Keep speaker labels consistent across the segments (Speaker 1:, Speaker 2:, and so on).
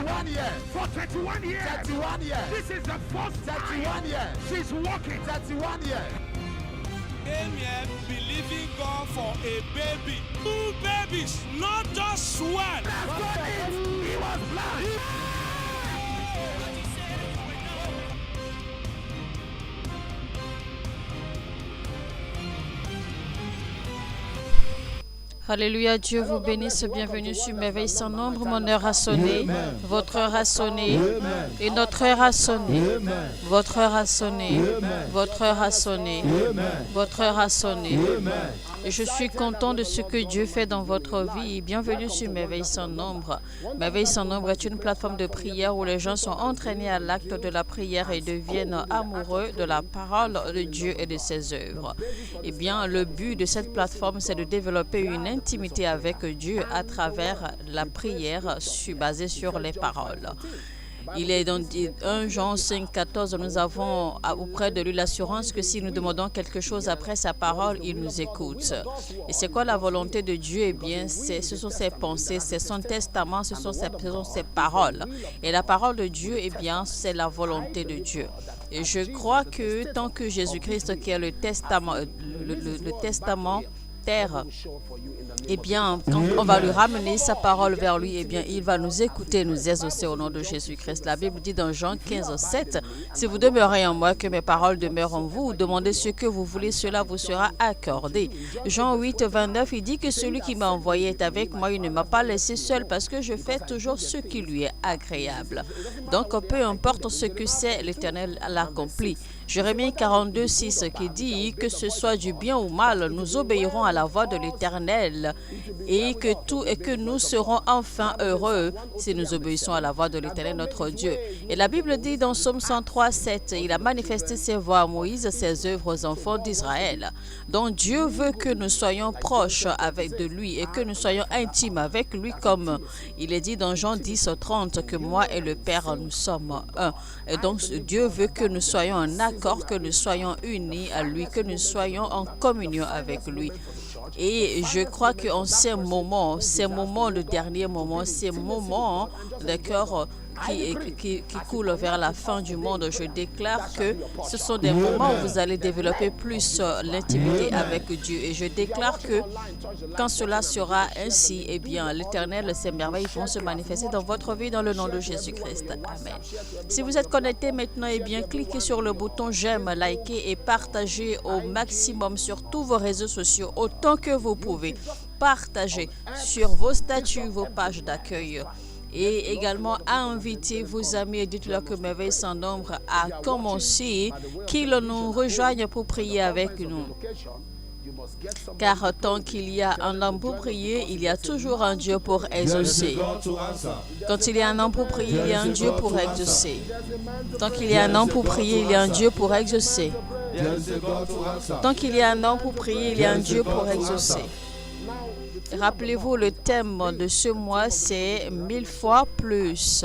Speaker 1: 31 years.
Speaker 2: For 31 years.
Speaker 1: 31 years.
Speaker 2: This is the first
Speaker 1: 31
Speaker 2: time
Speaker 1: years.
Speaker 2: she's walking.
Speaker 1: 31 years.
Speaker 3: Came here believing God for a baby. 2 babies, not just one.
Speaker 2: He was blind.
Speaker 4: Alléluia, Dieu vous bénisse, bienvenue sur Merveille sans nombre. Mon heure a sonné, votre heure a sonné, et notre heure a sonné. Votre heure a sonné, votre heure a sonné, votre heure a sonné. Et je suis content de ce que Dieu fait dans votre vie. Bienvenue sur Merveille sans nombre. Merveille sans nombre est une plateforme de prière où les gens sont entraînés à l'acte de la prière et deviennent amoureux de la parole de Dieu et de ses œuvres. Eh bien, le but de cette plateforme, c'est de développer une intimité avec Dieu à travers la prière basée sur les paroles. Il est dans 1 Jean 5, 14, nous avons auprès de lui l'assurance que si nous demandons quelque chose après sa parole, il nous écoute. Et c'est quoi la volonté de Dieu? Eh bien, ce sont ses pensées, c'est son testament, ce sont ses paroles. Et la parole de Dieu, eh bien, c'est la volonté de Dieu. Et je crois que tant que Jésus-Christ, qui est le testament, le testament, eh bien, quand on va lui ramener sa parole vers lui, eh bien, il va nous écouter, nous exaucer au nom de Jésus-Christ. La Bible dit dans Jean 15, 7, « Si vous demeurez en moi, que mes paroles demeurent en vous, demandez ce que vous voulez, cela vous sera accordé. » Jean 8, 29, il dit que celui qui m'a envoyé est avec moi, il ne m'a pas laissé seul parce que je fais toujours ce qui lui est agréable. Donc, peu importe ce que c'est, l'Éternel l'accomplit. Jérémie 42, 6 qui dit que ce soit du bien ou mal, nous obéirons à la voix de l'Éternel et que nous serons enfin heureux si nous obéissons à la voix de l'Éternel notre Dieu. Et la Bible dit dans Psaume 103, 7, il a manifesté ses voies à Moïse, ses œuvres aux enfants d'Israël. Donc Dieu veut que nous soyons proches de lui et que nous soyons intimes avec lui, comme il est dit dans Jean 10, 30 que moi et le Père nous sommes un. Et donc Dieu veut que nous soyons en accord, que nous soyons unis à lui, que nous soyons en communion avec lui. Et je crois qu'en ces moments, le dernier moment, ces moments de cœur qui coulent vers la fin du monde, je déclare que ce sont des moments où vous allez développer plus l'intimité avec Dieu. Et je déclare que quand cela sera ainsi, eh bien, l'Éternel, ses merveilles vont se manifester dans votre vie dans le nom de Jésus-Christ. Amen. Si vous êtes connecté maintenant, eh bien, cliquez sur le bouton j'aime, likez et partagez au maximum sur tous vos réseaux sociaux, autant que vous pouvez. Partagez sur vos statuts, vos pages d'accueil. Et également à inviter vos amis et dites-leur que Merveille sans nombre a commencé, qu'ils nous rejoignent pour prier avec nous. Car tant qu'il y a un homme pour prier, il y a toujours un Dieu pour exaucer. Quand il y a un homme pour prier, il y a un Dieu pour exaucer. Tant qu'il y a un homme pour prier, il y a un Dieu pour exaucer. Tant qu'il y a un homme pour prier, il y a un Dieu pour exaucer. Rappelez-vous, le thème de ce mois, c'est 1000 fois plus.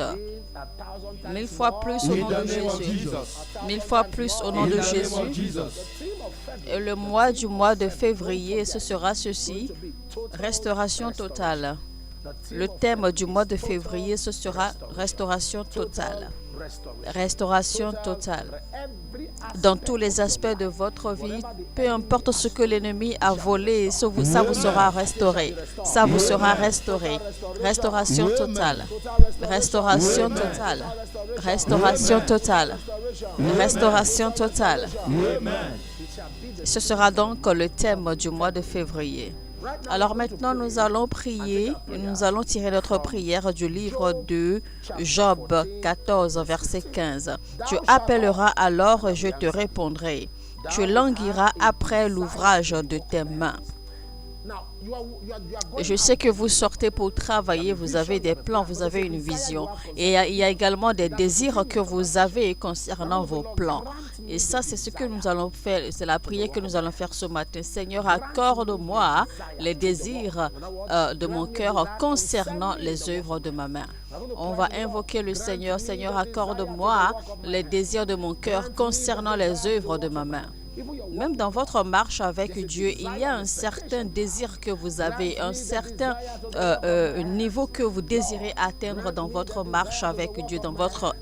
Speaker 4: 1000 fois plus au nom de Jésus. 1000 fois plus au nom de Jésus. Et le mois de février, ce sera ceci, restauration totale. Le thème du mois de février, ce sera restauration totale. Restauration totale. Dans tous les aspects de votre vie, peu importe ce que l'ennemi a volé, ça vous sera restauré. Ça vous sera restauré. Restauration totale. Restauration totale. Restauration totale. Restauration totale. Ce sera donc le thème du mois de février. Alors maintenant, nous allons prier et nous allons tirer notre prière du livre de Job 14, verset 15. « Tu appelleras alors, je te répondrai. Tu languiras après l'ouvrage de tes mains. » Je sais que vous sortez pour travailler, vous avez des plans, vous avez une vision. Et il y a également des désirs que vous avez concernant vos plans. Et ça, c'est ce que nous allons faire, c'est la prière que nous allons faire ce matin. Seigneur, accorde-moi les désirs de mon cœur concernant les œuvres de ma main. On va invoquer le Seigneur. Seigneur, accorde-moi les désirs de mon cœur concernant les œuvres de ma main. même dans votre marche avec Dieu, il y a un certain désir que vous avez, un certain niveau que vous désirez atteindre dans votre marche avec Dieu, dans votre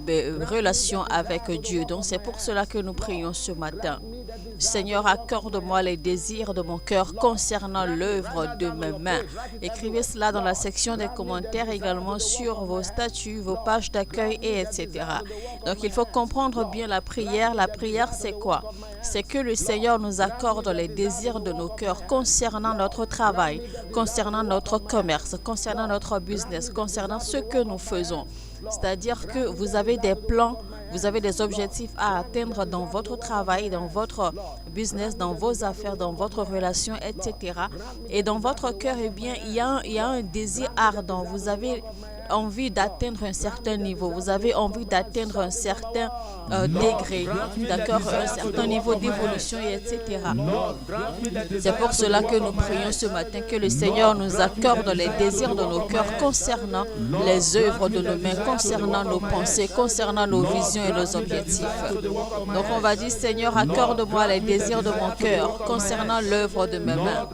Speaker 4: relation avec Dieu. Donc c'est pour cela que nous prions ce matin. Seigneur, accorde-moi les désirs de mon cœur concernant l'œuvre de mes mains. Écrivez cela dans la section des commentaires, également sur vos statuts, vos pages d'accueil, et etc. Donc, il faut comprendre bien la prière. La prière, c'est quoi? C'est que le Seigneur nous accorde les désirs de nos cœurs concernant notre travail, concernant notre commerce, concernant notre business, concernant ce que nous faisons. C'est-à-dire que vous avez des plans, vous avez des objectifs à atteindre dans votre travail, dans votre business, dans vos affaires, dans votre relation, etc. Et dans votre cœur, eh bien, il y a un désir ardent. Vous avez envie d'atteindre un certain niveau, vous avez envie d'atteindre un certain degré, d'accord, un certain niveau d'évolution, etc. C'est pour cela que nous prions ce matin que le Seigneur nous accorde les désirs de nos cœurs concernant les œuvres de nos mains, concernant nos pensées, concernant nos visions et nos objectifs. Donc on va dire, Seigneur, accorde-moi les désirs de mon cœur concernant l'œuvre de mes mains.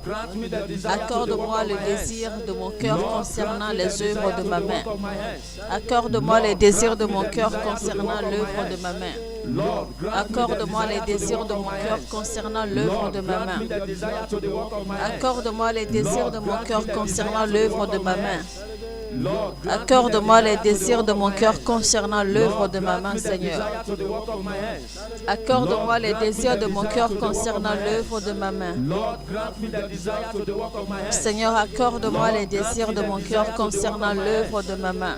Speaker 4: Accorde-moi le désir de mon cœur concernant les œuvres de ma main. Accorde-moi les désirs de mon cœur concernant l'œuvre de ma main. Accorde-moi les désirs de mon cœur concernant l'œuvre de ma main. Accorde-moi les désirs de mon cœur concernant l'œuvre de ma main. Accorde-moi les désirs de mon cœur concernant l'œuvre de ma main, Seigneur. Accorde-moi les désirs de mon cœur concernant l'œuvre de ma main. Seigneur, accorde-moi les désirs de mon cœur concernant l'œuvre de ma main.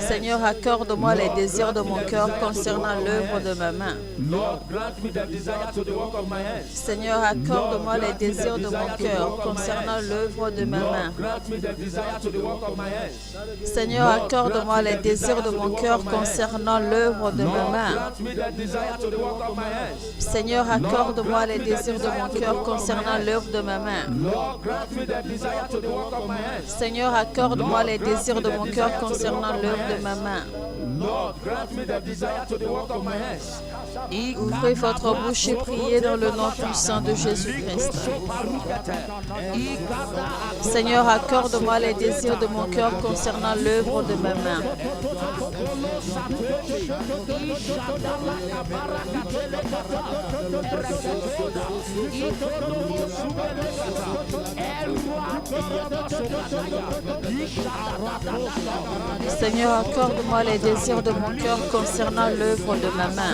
Speaker 4: Seigneur, accorde-moi les désirs de mon cœur concernant l'œuvre de ma main. Seigneur, accorde-moi les désirs de mon cœur concernant l'œuvre de ma main. Seigneur, accorde-moi les désirs de mon cœur concernant l'œuvre de ma main. Seigneur, accorde-moi les désirs de mon cœur concernant l'œuvre de ma main. Seigneur, accorde-moi les désirs de mon cœur concernant l'œuvre de ma main. Ouvrez votre bouche et priez dans le nom puissant de Jésus-Christ. Seigneur, accorde-moi les désirs de mon cœur concernant l'œuvre de ma main. Seigneur, accorde-moi les désirs de mon cœur concernant l'œuvre de ma main.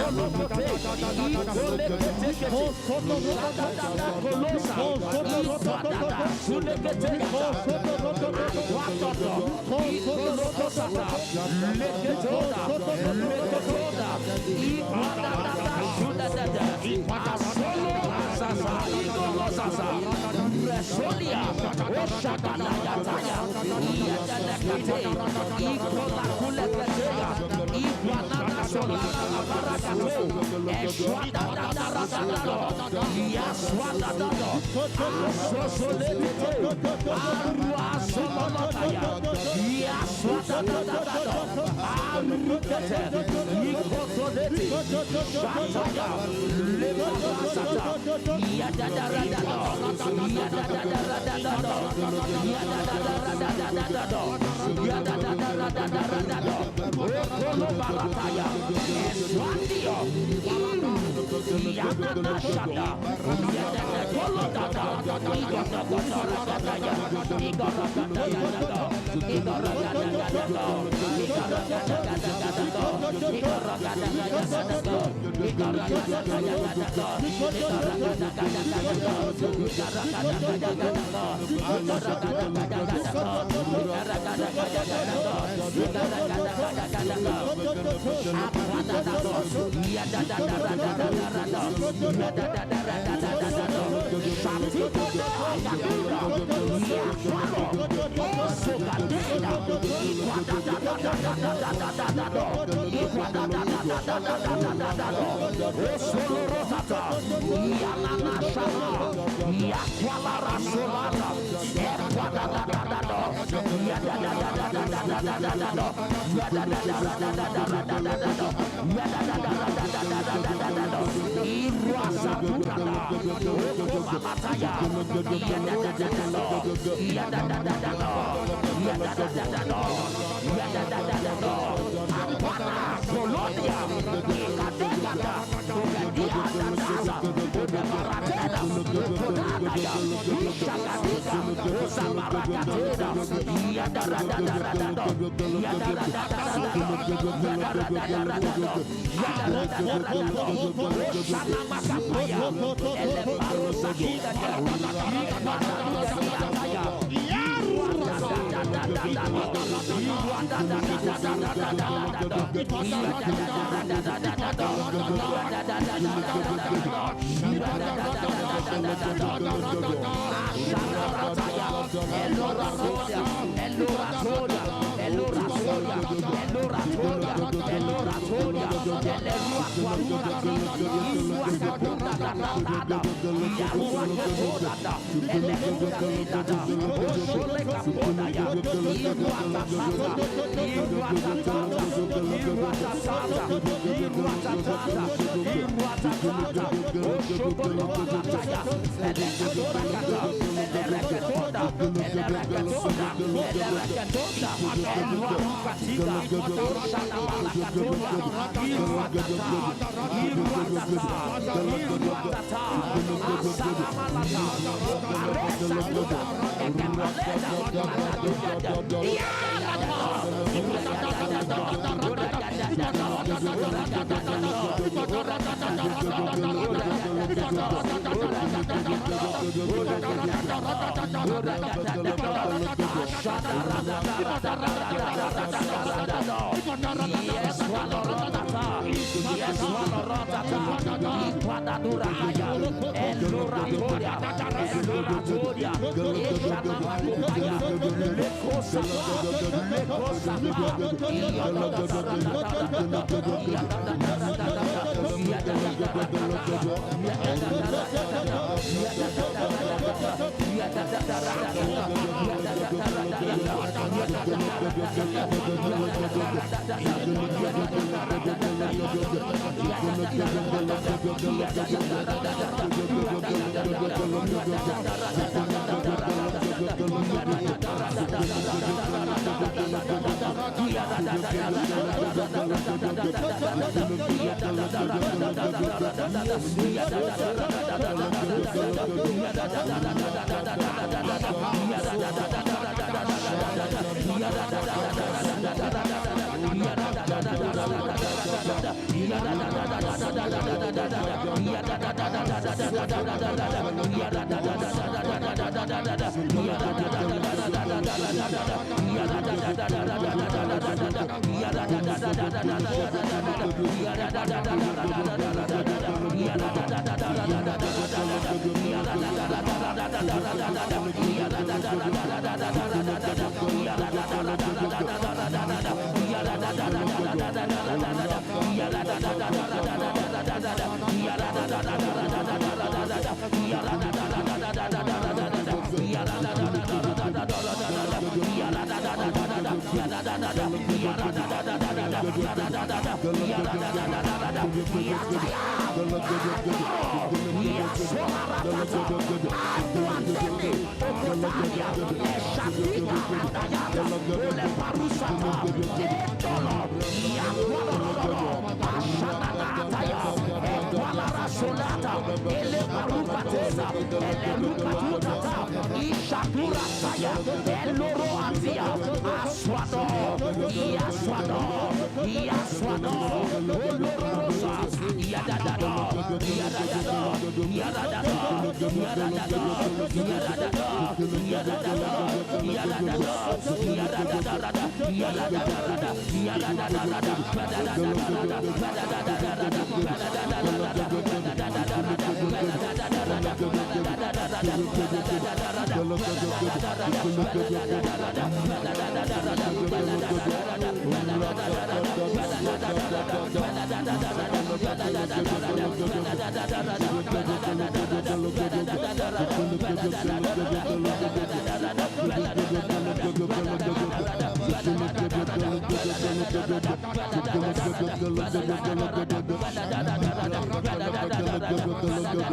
Speaker 2: Yes,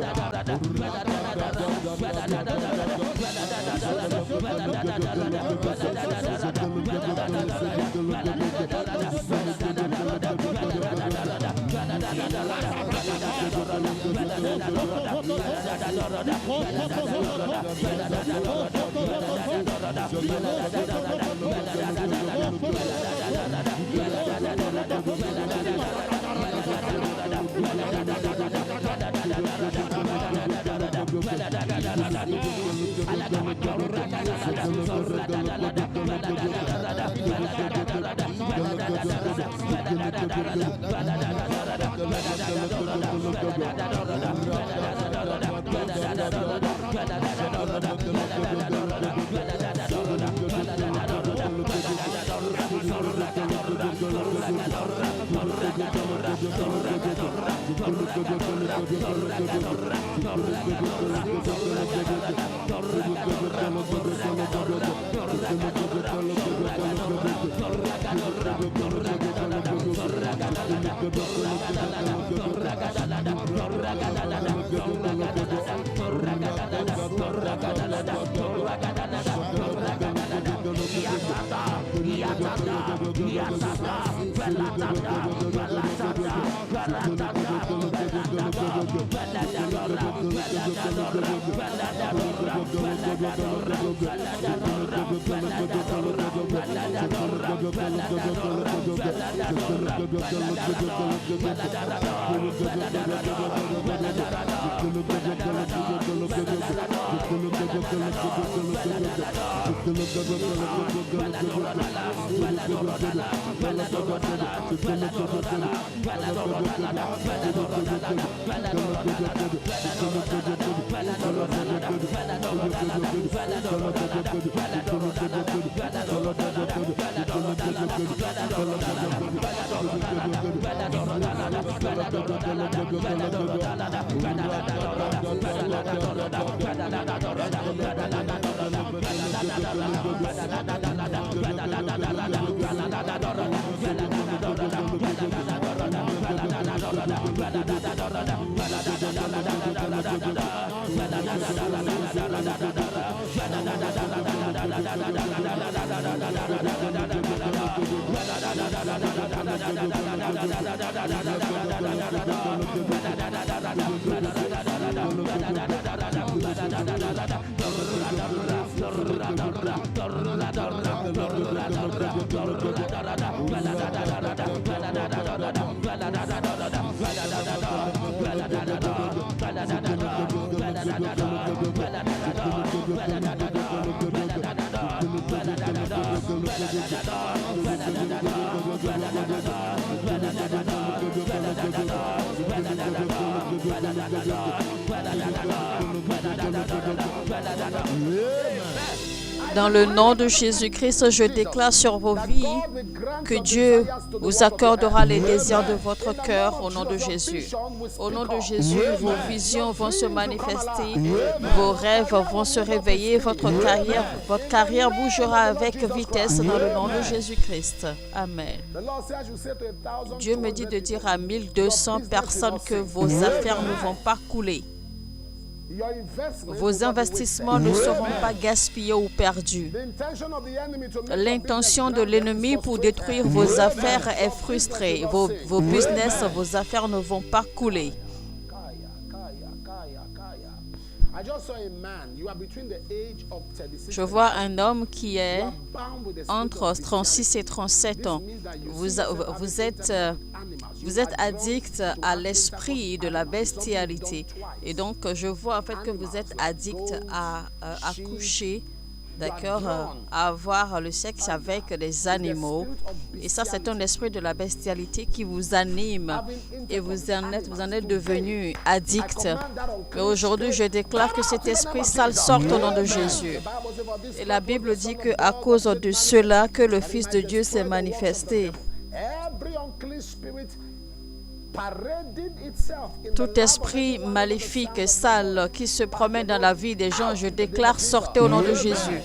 Speaker 4: Dans le nom de Jésus-Christ, je déclare sur vos vies que Dieu vous accordera les désirs de votre cœur au nom de Jésus. Au nom de Jésus, vos visions vont se manifester, vos rêves vont se réveiller, votre carrière bougera avec vitesse dans le nom de Jésus-Christ. Amen. Dieu me dit de dire à 1200 personnes que vos affaires ne vont pas couler. Vos investissements ne seront pas gaspillés ou perdus. L'intention de l'ennemi pour détruire vos affaires est frustrée. Vos business, vos affaires ne vont pas couler. Je vois un homme qui est entre 36 et 37 ans. Vous êtes addict à l'esprit de la bestialité. Et donc, je vois en fait que vous êtes addict à coucher, d'accord, à avoir le sexe avec des animaux. Et ça, c'est un esprit de la bestialité qui vous anime et vous en êtes devenu addict. Mais aujourd'hui, je déclare que cet esprit sale sorte au nom de Jésus. Et la Bible dit qu'à cause de cela, que le Fils de Dieu s'est manifesté. Tout esprit maléfique et sale qui se promène dans la vie des gens, je déclare, sortez au nom de Jésus.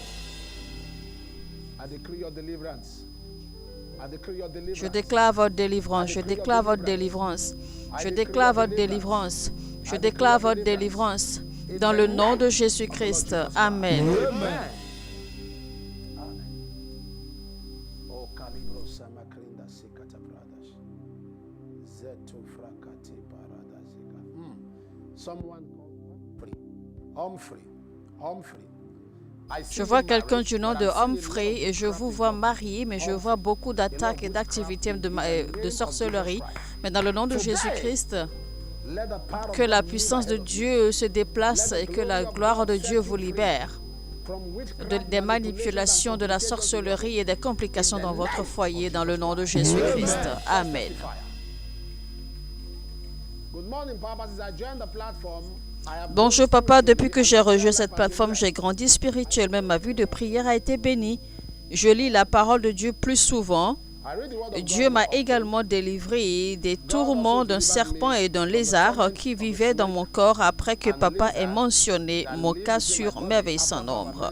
Speaker 4: Je déclare votre délivrance. Je déclare votre délivrance. Je déclare votre délivrance. Je déclare votre délivrance. Dans le nom de Jésus-Christ. Amen. Je vois quelqu'un du nom de Humphrey et je vous vois marié, mais je vois beaucoup d'attaques et d'activités de sorcellerie. Mais dans le nom de Jésus-Christ, que la puissance de Dieu se déplace et que la gloire de Dieu vous libère des manipulations, de la sorcellerie et des complications dans votre foyer dans le nom de Jésus-Christ. Amen. Bonjour papa, depuis que j'ai rejoint cette plateforme, j'ai grandi spirituellement. Ma vie de prière a été bénie. Je lis la parole de Dieu plus souvent. Dieu m'a également délivré des tourments d'un serpent et d'un lézard qui vivaient dans mon corps après que papa ait mentionné mon cas sur Merveille sans nombre.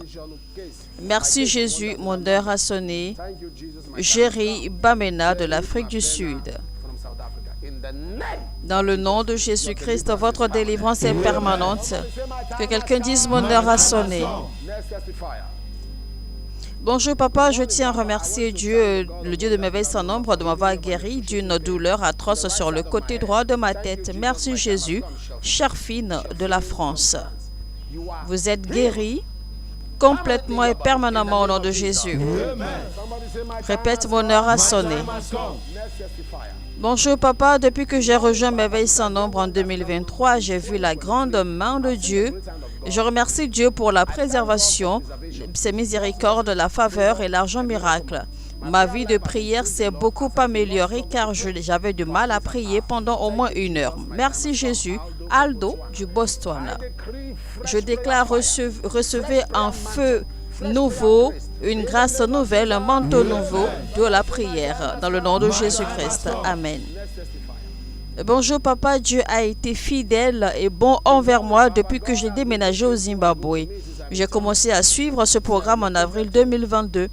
Speaker 4: Merci Jésus, mon heure a sonné. Jerry Bamena de l'Afrique du Sud. Dans le nom de Jésus-Christ, votre délivrance est permanente. Que quelqu'un dise mon heure a sonné. Bonjour papa, je tiens à remercier Dieu, le Dieu de merveille sans nombre, de m'avoir guéri d'une douleur atroce sur le côté droit de ma tête. Merci Jésus, chère fine de la France. Vous êtes guéri complètement et permanemment au nom de Jésus. Répète, mon heure a sonné. Bonjour papa, depuis que j'ai rejoint Merveille sans nombre en 2023, j'ai vu la grande main de Dieu. Je remercie Dieu pour la préservation, ses miséricordes, la faveur et l'argent miracle. Ma vie de prière s'est beaucoup améliorée car j'avais du mal à prier pendant au moins 1 heure. Merci Jésus. Aldo du Botswana. Je déclare recevez un feu nouveau, une grâce nouvelle, un manteau nouveau de la prière dans le nom de Jésus-Christ. Amen. Bonjour papa, Dieu a été fidèle et bon envers moi depuis que j'ai déménagé au Zimbabwe. J'ai commencé à suivre ce programme en avril 2022.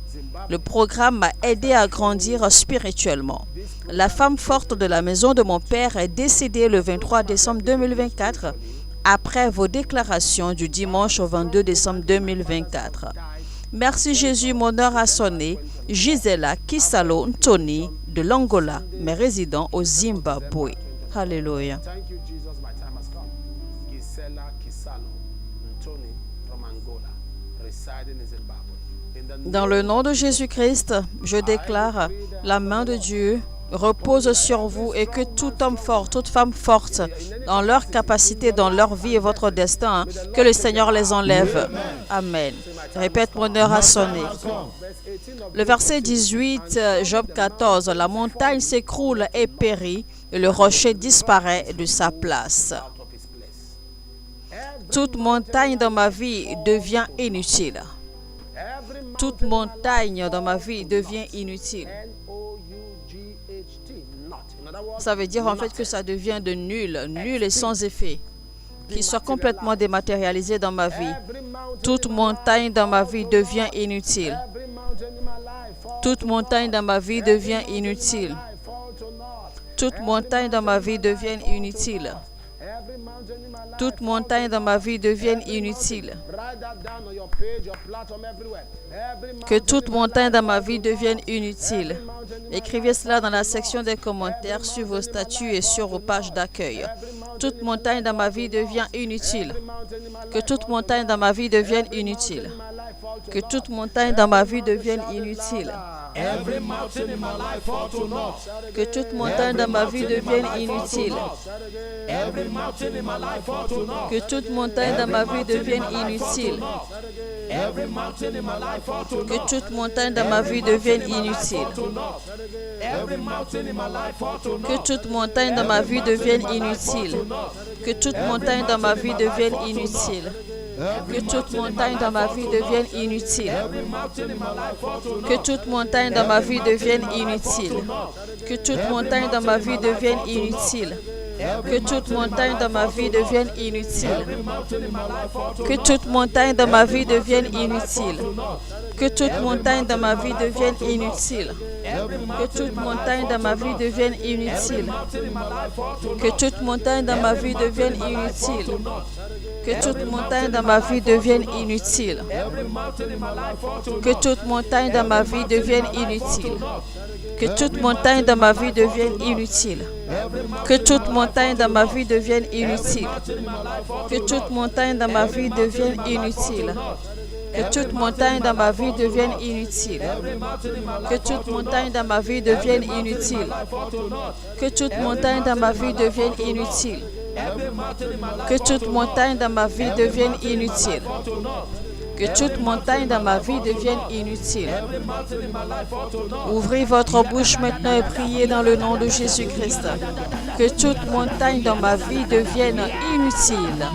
Speaker 4: Le programme m'a aidé à grandir spirituellement. La femme forte de la maison de mon père est décédée le 23 décembre 2024 après vos déclarations du dimanche au 22 décembre 2024. Merci Jésus, mon heure a sonné. Gisela Kisalo Ntoni de l'Angola, mais résident au Zimbabwe. Alléluia. Dans le nom de Jésus-Christ, je déclare la main de Dieu repose sur vous et que tout homme fort, toute femme forte, dans leur capacité, dans leur vie et votre destin, que le Seigneur les enlève. Amen. Répète, mon heure a sonné. Le verset 18, Job 14, la montagne s'écroule et périt, et le rocher disparaît de sa place. Toute montagne dans ma vie devient inutile. Toute montagne dans ma vie devient inutile. Ça veut dire en fait que ça devient de nul, nul et sans effet, qui soit complètement dématérialisé dans ma vie. Toute montagne dans ma vie devient inutile. Toute montagne dans ma vie devient inutile. Toute montagne dans ma vie devient inutile. Toute montagne dans ma vie devienne inutile. Que toute montagne dans ma vie devienne inutile. Écrivez cela dans la section des commentaires sur vos statuts et sur vos pages d'accueil. Toute montagne dans ma vie devient inutile. Que toute montagne dans ma vie devienne inutile. Que toute montagne dans ma vie devienne inutile. Que toute montagne dans ma vie devienne inutile. Que toute montagne dans ma vie devienne inutile. Que toute montagne dans ma vie devienne inutile. Que toute montagne dans ma vie devienne inutile. Que toute montagne dans ma vie devienne inutile. Que toute montagne dans ma vie devienne inutile. Que toute montagne dans ma vie devienne inutile. Que toute montagne dans ma vie devienne inutile. Que toute montagne dans ma vie devienne inutile. Que toute montagne dans ma vie devienne inutile. Que toute montagne dans ma vie devienne inutile. Que toute montagne dans ma vie devienne inutile. Que toute montagne dans ma vie devienne inutile. Que toute montagne dans ma vie devienne inutile. Que toute montagne dans ma vie devienne inutile. Que toute montagne dans ma vie devienne inutile. Que toute montagne dans ma vie devienne inutile. Que toute montagne dans ma vie devienne inutile. Que toute montagne dans ma vie devienne inutile. Que toute montagne dans ma vie devienne inutile. Que toute montagne dans ma vie devienne inutile. Que toute montagne dans ma vie devienne inutile. Que toute montagne dans ma vie devienne inutile. Ouvrez votre bouche maintenant et priez dans le nom de Jésus-Christ. Que toute montagne dans ma vie devienne inutile.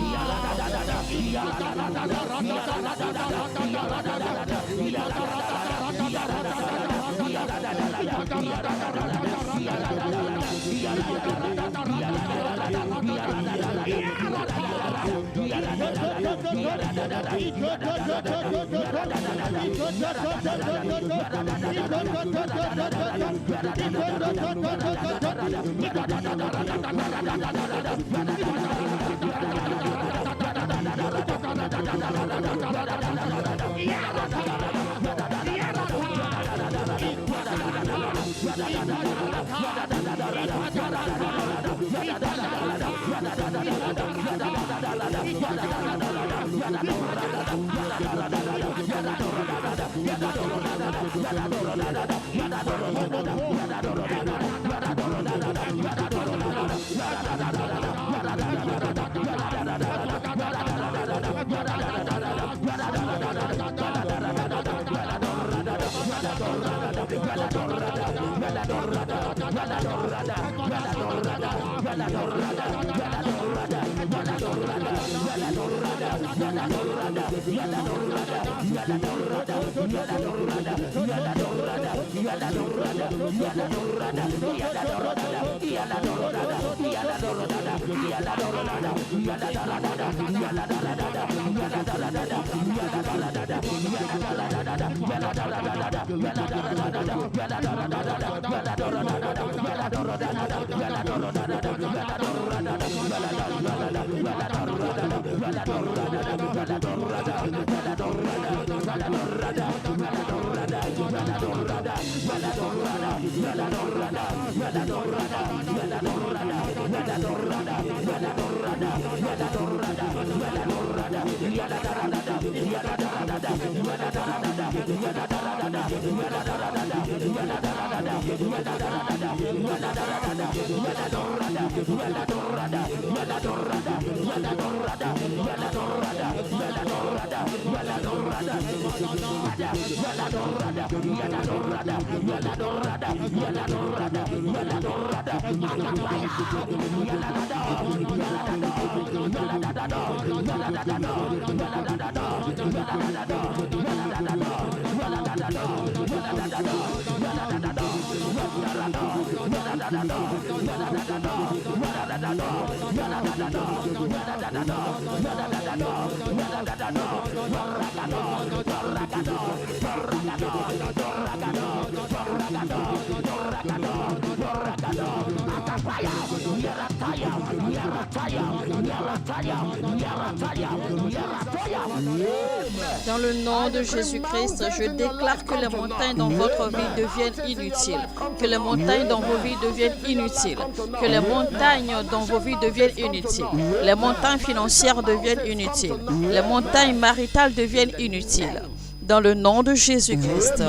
Speaker 4: Dans le nom de Jésus-Christ, je déclare que les montagnes dans votre vie deviennent inutiles. Que les montagnes dans vos vies deviennent inutiles. Que les montagnes dans vos vies deviennent inutiles. Les montagnes financières deviennent inutiles. Les montagnes maritales deviennent inutiles. Dans le nom de Jésus-Christ.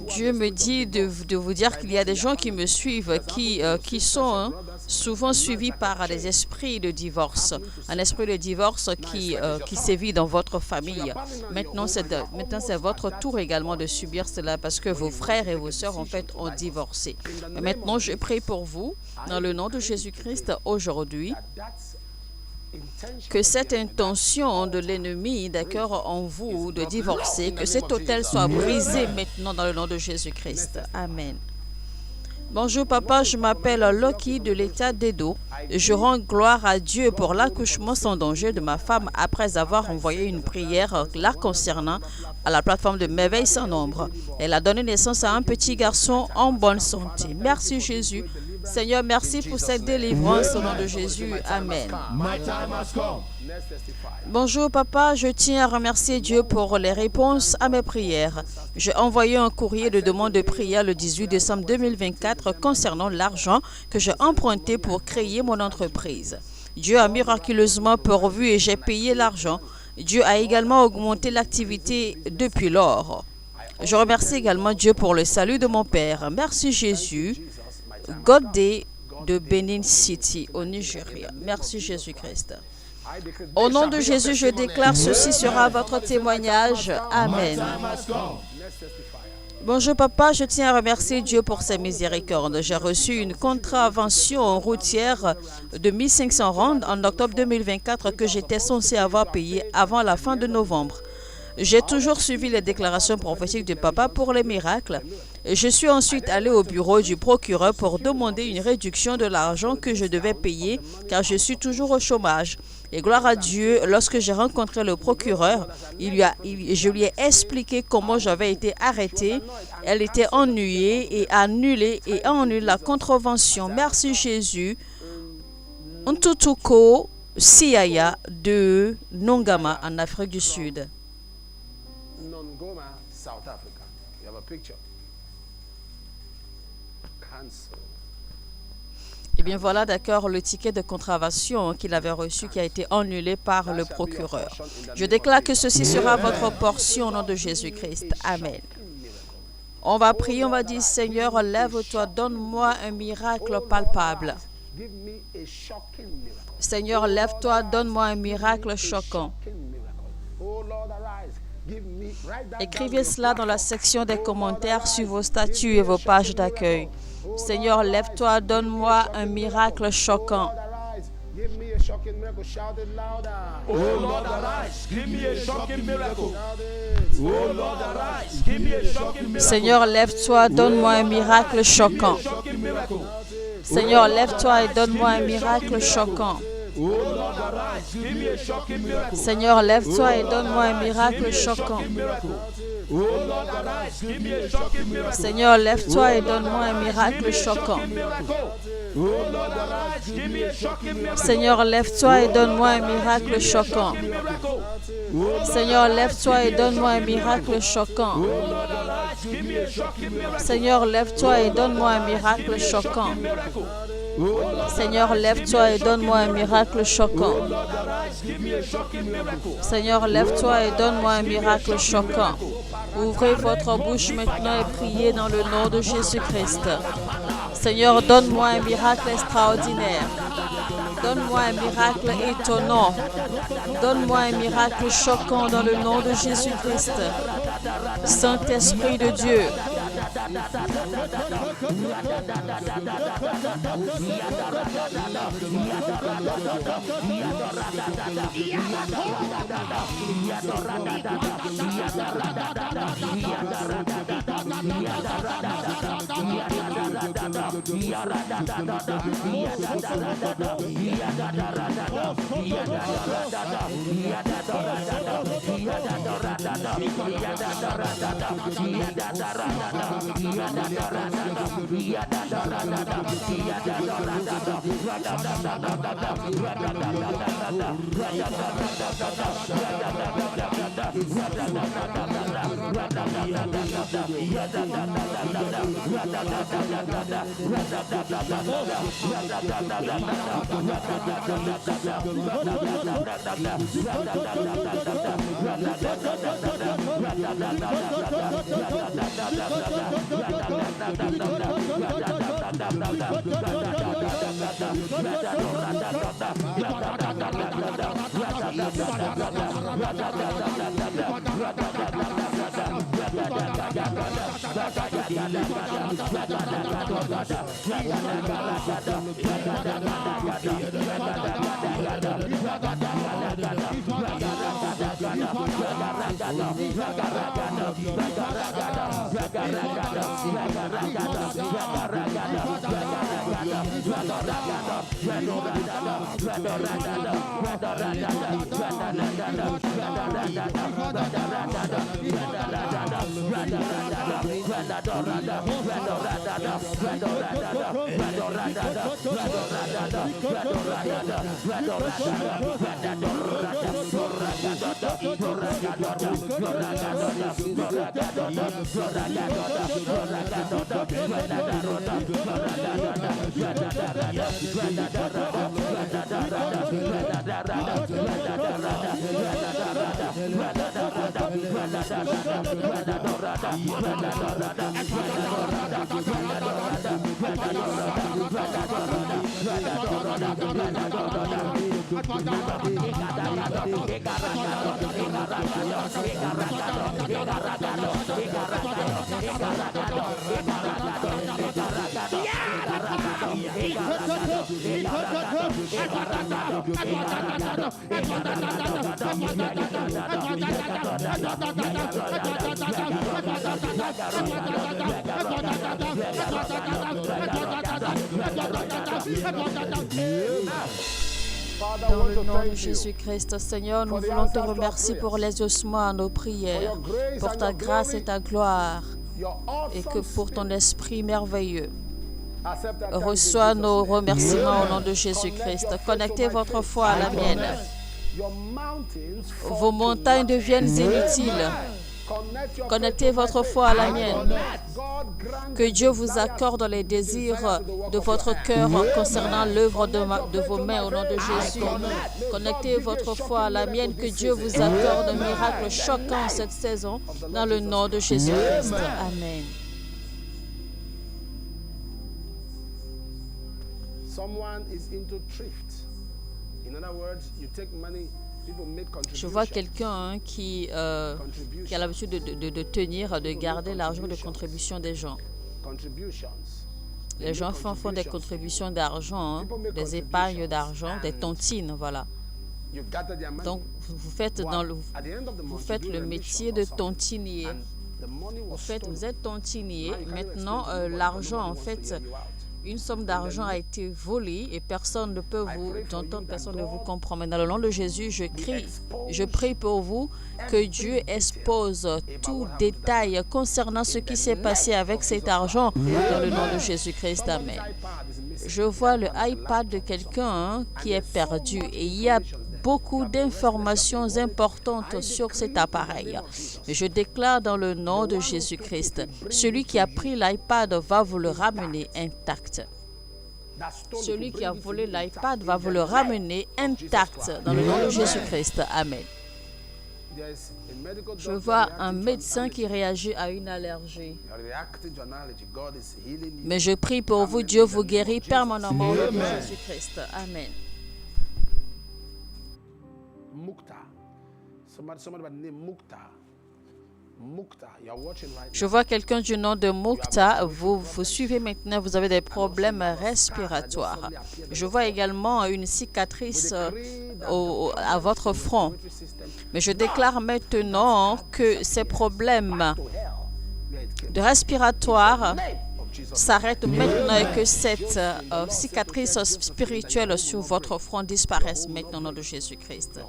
Speaker 4: Dieu me dit de vous dire qu'il y a des gens qui me suivent, qui sont souvent suivis par des esprits de divorce. Un esprit de divorce qui sévit dans votre famille. Maintenant, c'est votre tour également de subir cela parce que vos frères et vos sœurs, en fait, ont divorcé. Mais maintenant, je prie pour vous, dans le nom de Jésus-Christ, aujourd'hui, que cette intention de l'ennemi, d'accord, en vous, de divorcer, que cet autel soit brisé maintenant dans le nom de Jésus-Christ. Amen. Bonjour papa, je m'appelle Loki de l'État d'Edo. Je rends gloire à Dieu pour l'accouchement sans danger de ma femme après avoir envoyé une prière la concernant à la plateforme de Merveille sans nombre. Elle a donné naissance à un petit garçon en bonne santé. Merci Jésus Seigneur, merci pour cette délivrance au nom de Jésus. Amen.
Speaker 2: My time has come.
Speaker 4: Bonjour papa, je tiens à remercier Dieu pour les réponses à mes prières. J'ai envoyé un courrier de demande de prière le 18 décembre 2024 concernant l'argent que j'ai emprunté pour créer mon entreprise. Dieu a miraculeusement pourvu et j'ai payé l'argent. Dieu a également augmenté l'activité depuis lors. Je remercie également Dieu pour le salut de mon père. Merci Jésus. God Day de Benin City au Nigeria. Merci Jésus-Christ. Au nom de Jésus, je déclare ceci sera votre témoignage. Amen. Bonjour papa, je tiens à remercier Dieu pour ses miséricordes. J'ai reçu une contravention routière de 1500 rand en octobre 2024 que j'étais censé avoir payé avant la fin de novembre. J'ai toujours suivi les déclarations prophétiques de papa pour les miracles. Je suis ensuite allé au bureau du procureur pour demander une réduction de l'argent que je devais payer car je suis toujours au chômage. Et gloire à Dieu, lorsque j'ai rencontré le procureur, je lui ai expliqué comment j'avais été arrêté. Elle était ennuyée et annulé la contravention. Merci Jésus. Ntutuko Siaya de Nongama en Afrique du Sud.
Speaker 1: Nongoma, South Africa. You have a picture. Cancel.
Speaker 4: Eh bien voilà d'accord le ticket de contravention qu'il avait reçu qui a été annulé par le procureur. Je déclare que ceci sera votre portion au nom de Jésus-Christ. Amen. On va prier, on va dire Seigneur, lève-toi, donne-moi un miracle palpable.
Speaker 1: Give me a shocking miracle.
Speaker 4: Seigneur, lève-toi, donne-moi un miracle choquant.
Speaker 1: Oh Lord, arise. Give me write that
Speaker 4: Écrivez cela dans la section des commentaires sur vos statuts et vos pages d'accueil. Seigneur, lève-toi, donne-moi un miracle choquant.
Speaker 1: arise. Give me a shocking miracle. Shout it louder.
Speaker 2: Oh Lord, arise. Give me a shocking miracle. Oh Lord, arise. Give me a shocking miracle.
Speaker 4: Seigneur, lève-toi, donne-moi un miracle choquant.
Speaker 2: Shocking miracle.
Speaker 4: Seigneur, lève-toi et donne-moi un miracle choquant.
Speaker 2: Oh Lord, arise. Give me a shocking miracle.
Speaker 4: Seigneur, lève-toi et donne-moi un miracle choquant.
Speaker 2: Oh Lord, arise. Give me a shocking miracle.
Speaker 4: Seigneur, lève-toi et donne-moi un miracle choquant.
Speaker 2: Oh Lord, arise. Give me a shocking miracle.
Speaker 4: Seigneur, lève-toi et donne-moi un miracle choquant. Seigneur, lève-toi et donne-moi un miracle choquant. Seigneur, lève-toi et donne-moi un miracle choquant. Seigneur, lève-toi et donne-moi un miracle choquant. Seigneur, lève-toi et donne-moi un miracle choquant. Ouvrez votre bouche maintenant et priez dans le nom de Jésus-Christ. Seigneur, donne-moi un miracle extraordinaire. Donne-moi un miracle étonnant. Donne-moi un miracle choquant dans le nom de Jésus-Christ. Saint-Esprit de Dieu. Dans le nom de Jésus-Christ, Seigneur, nous voulons te remercier pour les ossements à nos prières, pour ta grâce et ta gloire, et que pour ton esprit merveilleux. Reçois nos remerciements au nom de Jésus-Christ. Connectez votre foi à la mienne. Vos montagnes deviennent inutiles. Connectez votre foi à la mienne. Que Dieu vous accorde les désirs de votre cœur concernant l'œuvre de vos mains au nom de Jésus. Connectez votre foi à la mienne. Que Dieu vous accorde un miracle choquant cette saison dans le nom de Jésus-Christ. Amen. Je vois quelqu'un qui a l'habitude de tenir, de garder l'argent de contribution des gens. Les gens font des contributions d'argent, des épargnes d'argent, des tontines, voilà. Donc, vous faites le métier de tontinier. Vous êtes tontinier. Maintenant, l'argent, en fait, une somme d'argent a été volée et personne ne peut vous entendre, personne ne vous comprend. Mais dans le nom de Jésus, je prie pour vous que Dieu expose tout détail concernant ce qui s'est passé avec cet argent dans le nom de Jésus-Christ. Amen. Je vois le iPad de quelqu'un qui est perdu et il y a beaucoup d'informations importantes sur cet appareil. Je déclare dans le nom de Jésus-Christ, celui qui a pris l'iPad va vous le ramener intact. Celui qui a volé l'iPad va vous le ramener intact dans le nom de Jésus-Christ. Amen. Je vois un médecin qui réagit à une allergie. Mais je prie pour vous, Dieu vous guérit permanemment au nom de Jésus-Christ. Amen. Je vois quelqu'un du nom de Mukta. Vous suivez maintenant, vous avez des problèmes respiratoires. Je vois également une cicatrice à votre front. Mais je déclare maintenant que ces problèmes respiratoires s'arrête maintenant et que cette cicatrice spirituelle sur votre front disparaisse maintenant au nom de Jésus-Christ.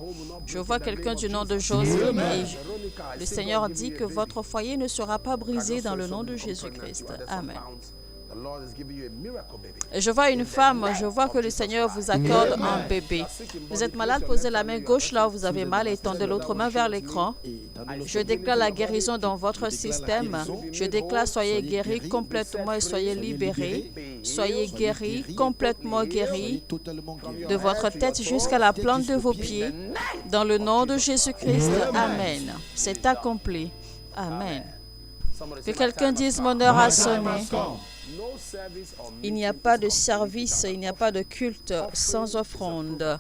Speaker 4: Je vois quelqu'un du nom de Joseph et le Seigneur dit que votre foyer ne sera pas brisé dans le nom de Jésus-Christ. Amen. Je vois une femme, je vois que le Seigneur vous accorde un bébé. Vous êtes malade, posez la main gauche là où vous avez mal et tendez l'autre main vers l'écran. Je déclare la guérison dans votre système. Je déclare soyez guéris complètement et soyez libérés. Soyez guéris, complètement guéris, de votre tête jusqu'à la plante de vos pieds. Dans le nom de Jésus-Christ, Amen. C'est accompli. Amen. Que quelqu'un dise mon heure a sonné. Il n'y a pas de service, il n'y a pas de culte sans offrande.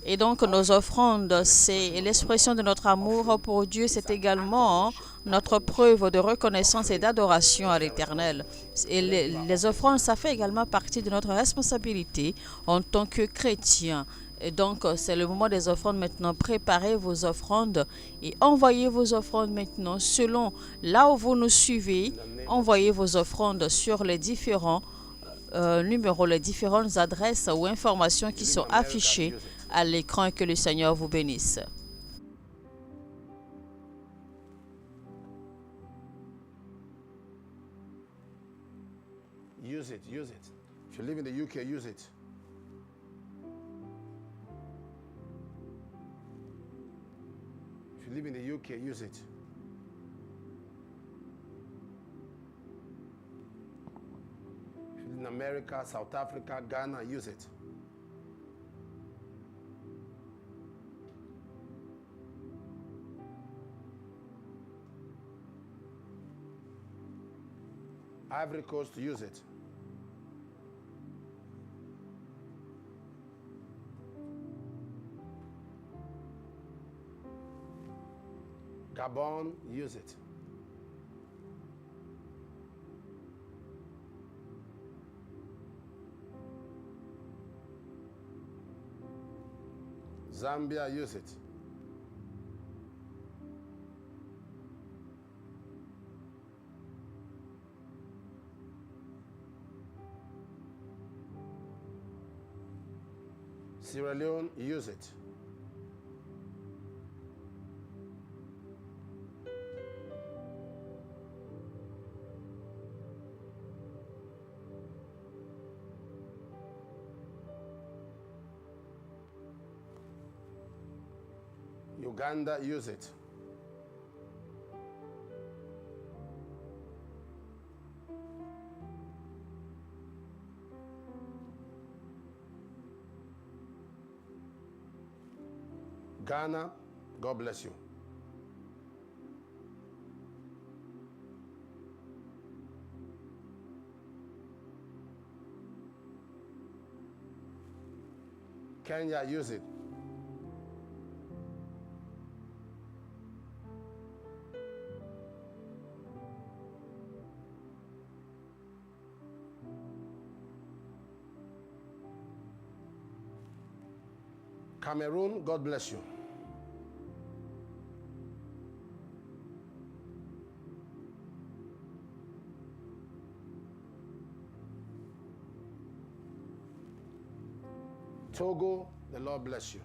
Speaker 4: Et donc nos offrandes, c'est l'expression de notre amour pour Dieu, c'est également notre preuve de reconnaissance et d'adoration à l'Éternel. Et les offrandes, ça fait également partie de notre responsabilité en tant que chrétiens. Et donc, c'est le moment des offrandes maintenant. Préparez vos offrandes et envoyez vos offrandes maintenant selon là où vous nous suivez. Envoyez vos offrandes sur les différents numéros, les différentes adresses ou informations qui sont affichées à l'écran et que le Seigneur vous bénisse.
Speaker 1: Use it, use it. If you live in the UK, use it. If you live in the UK, use it. If you live in America, South Africa, Ghana, use it. Ivory Coast, use it. Gabon, use it. Zambia, use it. Sierra Leone, use it. Uganda, use it. Ghana, God bless you. Kenya, use it. Cameroon, God bless you. Togo, the Lord bless you.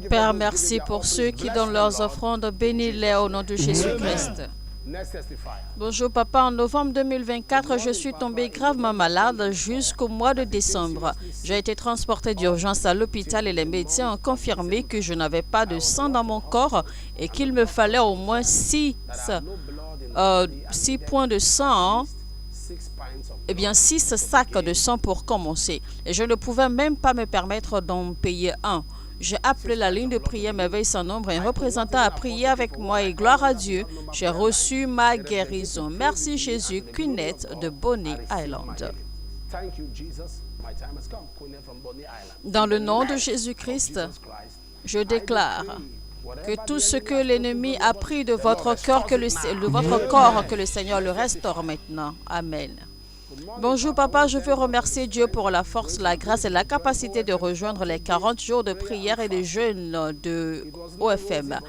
Speaker 4: Père, merci pour ceux qui donnent leurs offrandes. Bénis-les au nom de Jésus-Christ. Bonjour papa, en novembre 2024, je suis tombée gravement malade jusqu'au mois de décembre. J'ai été transportée d'urgence à l'hôpital et les médecins ont confirmé que je n'avais pas de sang dans mon corps et qu'il me fallait au moins 6 points de sang, eh bien 6 sacs de sang pour commencer. Et je ne pouvais même pas me permettre d'en payer un. J'ai appelé la ligne de prière Merveille sans nombre et un représentant a prié avec moi et gloire à Dieu, j'ai reçu ma guérison. Merci Jésus, Queenette de Bonny Island. Dans le nom de Jésus-Christ, je déclare que tout ce que l'ennemi a pris de votre corps, que le Seigneur le restaure maintenant. Amen. Bonjour papa, je veux remercier Dieu pour la force, la grâce et la capacité de rejoindre les 40 jours de prière et de jeûne de OFM.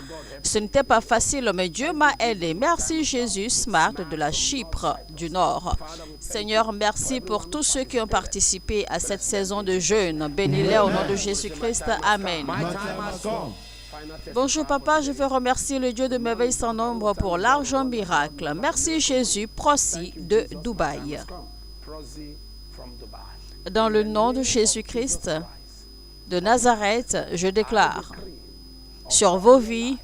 Speaker 4: Ce n'était pas facile, mais Dieu m'a aidé. Merci Jésus, Smart de la Chypre du Nord. Seigneur, merci pour tous ceux qui ont participé à cette saison de jeûne. Bénis-les au nom de Jésus-Christ. Amen. Bonjour papa, je veux remercier le Dieu de merveille sans nombre pour l'argent miracle. Merci Jésus, Prosi de Dubaï. Dans le nom de Jésus-Christ de Nazareth, je déclare sur vos vies,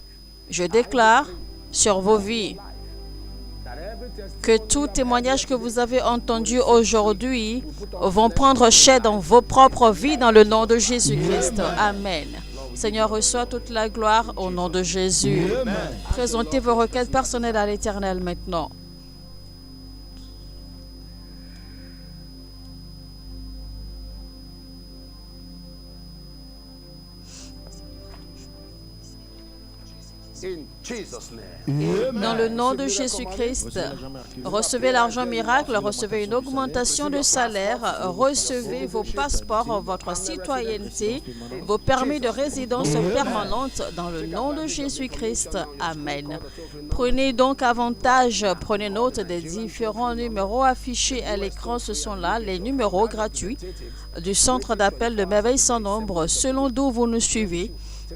Speaker 4: je déclare sur vos vies que tout témoignage que vous avez entendu aujourd'hui vont prendre chair dans vos propres vies dans le nom de Jésus-Christ. Amen. Seigneur, reçois toute la gloire au nom de Jésus. Présentez vos requêtes personnelles à l'Éternel maintenant.
Speaker 1: In Jesus' name.
Speaker 4: Dans le nom de Jésus-Christ, recevez l'argent miracle, recevez une augmentation de salaire, recevez vos passeports, votre citoyenneté, vos permis de résidence permanente dans le nom de Jésus-Christ. Amen. Prenez donc avantage, prenez note des différents numéros affichés à l'écran. Ce sont là les numéros gratuits du centre d'appel de Merveille sans nombre selon d'où vous nous suivez.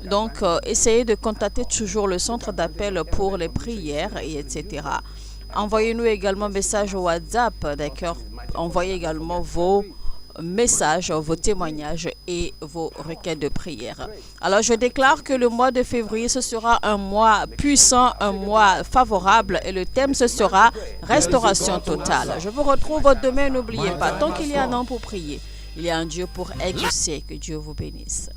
Speaker 4: Donc, essayez de contacter toujours le centre d'appel pour les prières, et etc. Envoyez-nous également un message au WhatsApp, d'accord? Envoyez également vos messages, vos témoignages et vos requêtes de prière. Alors, je déclare que le mois de février, ce sera un mois puissant, un mois favorable et le thème, ce sera restauration totale. Je vous retrouve demain, n'oubliez pas, tant qu'il y a un an pour prier, il y a un Dieu pour exaucer. Que Dieu vous bénisse.